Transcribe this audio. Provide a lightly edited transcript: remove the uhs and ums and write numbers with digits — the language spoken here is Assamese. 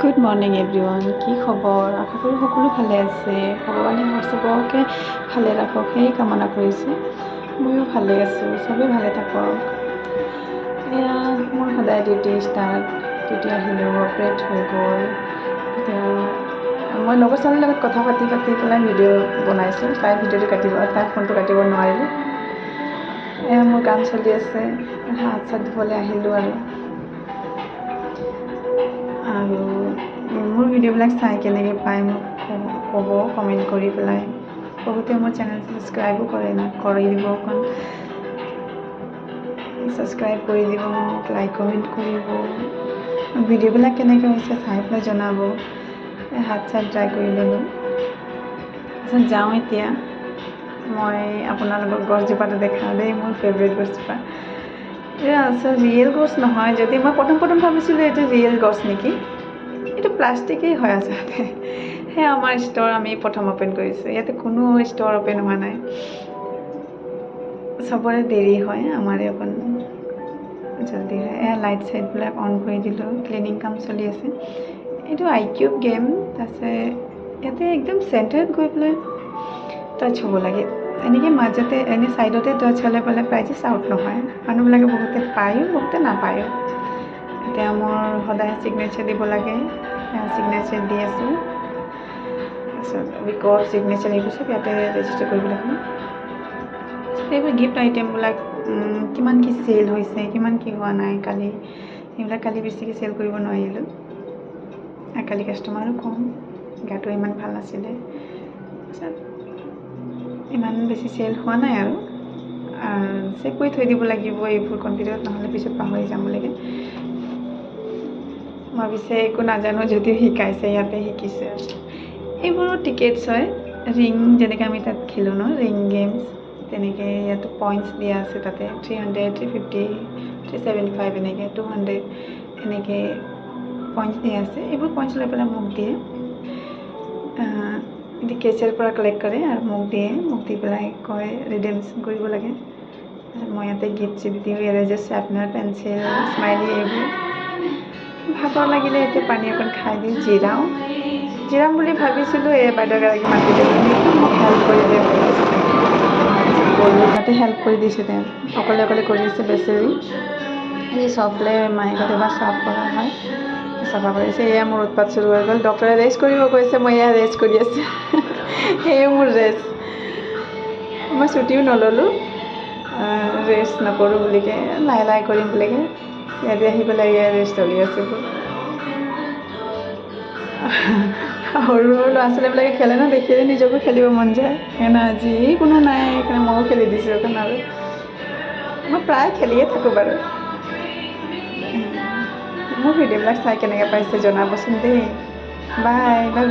গুড মৰ্ণিং এভৰিৱান, কি খবৰ? আশা কৰোঁ সকলো ভালে আছে। ভগৱানে চবকে ভালে ৰাখক সেই কামনা কৰিছোঁ। ময়ো ভালে আছোঁ, চবেই ভালে থাকক। এয়া মোৰ সদায় ডিউটি ষ্টাৰ্ট। ডিউটি আহিলোঁ, অপাৰেট হৈ গ'ল। এতিয়া মই লগৰ ছোৱালীৰ লগত কথা পাতি পেলাই ভিডিঅ' বনাইছোঁ। তাই ভিডিঅ'টো কাটিব, তাই ফোনটো কাটিব নোৱাৰিলোঁ। এয়া মোৰ কাম চলি আছে। হাত চাত ধুবলৈ আহিলোঁ আৰু মোৰ ভিডিঅ'বিলাক চাই কেনেকৈ পায় মোক ক'ব, কমেণ্ট কৰি পেলাই। বহুতে মোৰ চেনেলটো ছাবস্ক্ৰাইবো কৰি দিব, অকণ ছাবস্ক্ৰাইব কৰি দিব, মোক লাইক কমেণ্ট কৰিব। ভিডিঅ'বিলাক কেনেকৈ হৈছে চাই পেলাই জনাব। হাত চাত ড্ৰাই কৰি ল'লোঁ। তাৰপিছত যাওঁ এতিয়া। মই আপোনালোকক গছজোপাটো দেখাওঁ দেই, মোৰ ফেভৰেট গছজোপা। এয়া আচল ৰিয়েল গছ নহয়। যদি মই প্ৰথম ভাবিছিলোঁ এইটো ৰিয়েল গছ নেকি, এইটো প্লাষ্টিকেই হয় আচলতে। সেয়া আমাৰ ষ্ট'ৰ আমি প্ৰথম অ'পেন কৰিছোঁ। ইয়াতে কোনো ষ্ট'ৰ অ'পেন হোৱা নাই। চবৰে দেৰি হয়, আমাৰে অকণ জলদি হয়। এয়া লাইট চাইটবিলাক অন কৰি দিলোঁ। ক্লিনিং কাম চলি আছে। এইটো আইকিউব গেম। তাৰপিছত ইয়াতে একদম চেণ্টাৰত গৈ পেলাই টাচ হ'ব লাগে। এনেকৈ মাজতে ছাইডতে টাচ হ'লে পেলাই প্ৰাইজেছ আউট নহয়। মানুহবিলাকে বহুতে পায়ো, বহুতে নাপায়ো। এতিয়া মোৰ সদায় ছিগনেচাৰ দিব লাগে। ছিগনেচাৰ দি আছোঁ। তাৰপিছত ৰেকৰ্ড ছিগনেচাৰ এইবোৰ চব ইয়াতে ৰেজিষ্টাৰ কৰিব লাগে। এইবোৰ গিফ্ট আইটেমবিলাক কিমান কি চেল হৈছে, কিমান কি হোৱা নাই কালি, সেইবিলাক কালি বেছিকৈ চেল কৰিব নোৱাৰিলোঁ। কালি কাষ্টমাৰো কম, গাটো ইমান ভাল নাছিলে। তাৰপিছত ইমান বেছি চেল হোৱা নাই আৰু চেক কৰি থৈ দিব লাগিব এইবোৰ কম্পিউটাৰত, নহ'লে পিছত পাহৰি যাম বুলিকে। মই পিছে একো নাজানো যদিও শিকাইছে, ইয়াতে শিকিছোঁ আৰু। এইবোৰো টিকেটছ হয়। ৰিং যেনেকৈ আমি তাত খেলোঁ ন, ৰিং গেমছ, তেনেকৈ ইয়াতো পইণ্টছ দিয়া আছে। তাতে 300, 350, 375 এনেকৈ 200 এনেকৈ পইণ্টছ দিয়া আছে। এইবোৰ পইণ্টছ লৈ পেলাই মোক দিয়ে। কেছৰ পৰা কালেক্ট কৰে আৰু মোক দি পেলাই কয় ৰিডিমশ্যন কৰিব লাগে। মই ইয়াতে গিফ্ট চিফ্ট দিওঁ, এৰেজাৰ, শ্বাৰ্পনাৰ, পেঞ্চিল, স্মাইলি এইবোৰ। ভাগৰ লাগিলে এতিয়া পানী অকণ খাই দিওঁ, জিৰাম বুলি ভাবিছিলোঁ। এই বাইদেউগৰাকী মাতিলে, মোক হেল্প কৰি দিয়ে। গ'লোঁ, তাতে হেল্প কৰি দিছোঁ। তেওঁ অকলে কৰি আছে। বেচেৰি এই চবলে মাহেকত এবাৰ চাফ কৰা হয়, চাফা কৰিছে। এয়া মোৰ উৎপাত চুৰু হৈ গ'ল। ডক্টৰে ৰেষ্ট কৰিব কৈছে, মই এয়া ৰেষ্ট কৰি আছোঁ। সেয়ে মোৰ ৰেষ্ট। মই ছুটিও নল'লোঁ, ৰেষ্ট নকৰোঁ বুলিকে, লাহে কৰিম বুলিকে ইয়াতে আহি পেলাই এয়া ৰেষ্ট চলি আছোঁ। সৰু ল'ৰা ছোৱালীবিলাকে খেলে ন, দেখিলে নিজকো খেলিব মন যায়। সেইকাৰণে আজি কোনো নাই, সেইকাৰণে ময়ো খেলি দিছোঁ অকণ। আৰু মই প্ৰায় খেলিয়ে থাকোঁ বাৰু। মোৰ ভিডিঅ'বিলাক চাই কেনেকৈ পাইছে জনাবচোন দেই। Bye bye.